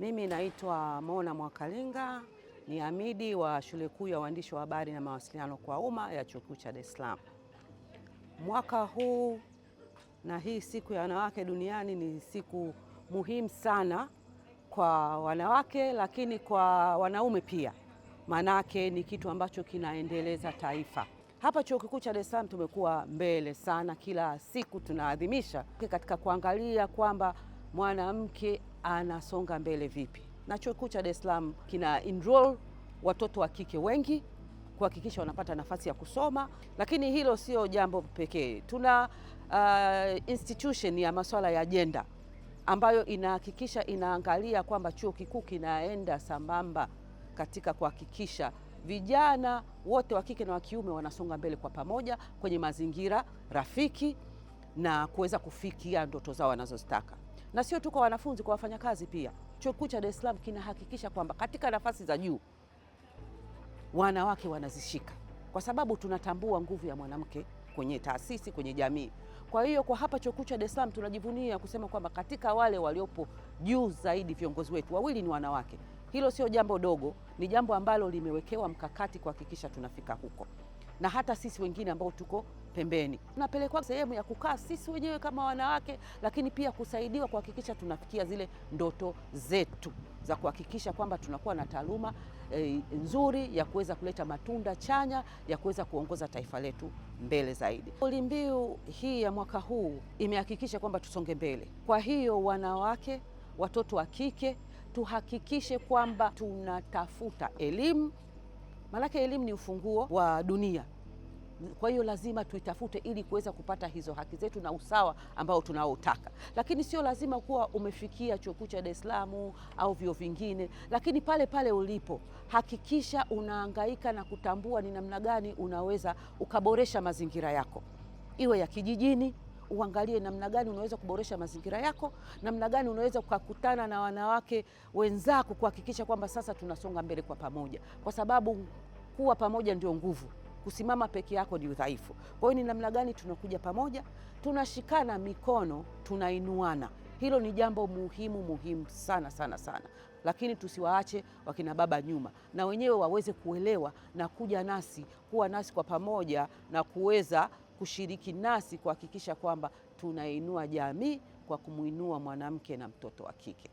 Mimi naitwa Mona Mwakalinga, ni amidi wa Shule Kuu ya Uandishi wa Habari na Mawasiliano kwa Umma ya Chuo Kikuu cha Dar es Salaam. Mwaka huu na hii siku ya wanawake duniani ni siku muhimu sana kwa wanawake, lakini kwa wanaume pia. Manake ni kitu ambacho kinaendeleza taifa. Hapa Chuo Kikuu cha Dar es Salaam tumekuwa mbele sana, kila siku tunaadhimisha katika kuangalia kwamba mwanamke anasonga mbele vipi. Na Chuo Kikuu cha Dar es Salaam kina enroll watoto wa kike wengi kuhakikisha wanapata nafasi ya kusoma, lakini hilo sio jambo pekee. Tuna institution ya masuala ya gender ambayo inahakikisha inaangalia kwamba chuo kikuu kinaenda sambamba katika kuhakikisha vijana wote wa kike na wa kiume wanasonga mbele kwa pamoja kwenye mazingira rafiki na kuweza kufikia ndoto zao wanazozitaka. Na sio tu kwa wanafunzi, kwa wafanyakazi pia. Chuo Kikuu cha Dar es Salaam kinahakikisha kwamba katika nafasi za juu wanawake wanazishika, kwa sababu tunatambua nguvu ya mwanamke kwenye taasisi, kwenye jamii. Kwa hiyo kwa hapa Chuo Kikuu cha Dar es Salaam tunajivunia kusema kwamba katika wale waliopo juu zaidi viongozi wetu wawili ni wanawake. Hilo sio jambo dogo, ni jambo ambalo limewekewa mkakati kuhakikisha tunafika huko. Na hata sisi wengine ambao tuko pembeni tunapelekwa sehemu ya kukaa sisi wenyewe kama wanawake, lakini pia kusaidiwa kuhakikisha tunafikia zile ndoto zetu za kuhakikisha kwamba tunakuwa na taaluma nzuri ya kuweza kuleta matunda chanya ya kuweza kuongoza taifa letu mbele zaidi. Kauli mbiu hii ya mwaka huu imehakikisha kwamba tusonge mbele. Kwa hiyo wanawake, watoto wa kike, tuhakikishe kwamba tunatafuta elimu. Maanake elimu ni ufunguo wa dunia. Kwa hiyo lazima tuitafute ili kuweza kupata hizo haki zetu na usawa ambao tunaotaka. Lakini sio lazima kuwa umefikia Chuo Kikuu cha Dar es Salaam au vyuo vingine, lakini pale pale ulipo hakikisha unahangaika na kutambua ni namna gani unaweza ukaboresha mazingira yako. Iwe ya kijijini, uangalie namna gani unaweza kuboresha mazingira yako, namna gani unaweza kukutana na wanawake wenzako kuhakikisha kwamba sasa tunasonga mbele kwa pamoja, kwa sababu kuwa pamoja ndio nguvu. Kusimama peke yako ni udhaifu. Kwa hiyo ni namna gani tunakuja pamoja, tunashikana mikono, tunainuana. Hilo ni jambo muhimu sana sana sana. Lakini tusiwaache wakina baba nyuma, na wenyewe waweze kuelewa na kuja nasi, kuwa nasi kwa pamoja na kuweza kushiriki nasi kuhakikisha kwamba tunainua jamii kwa kumuinua mwanamke na mtoto wa kike.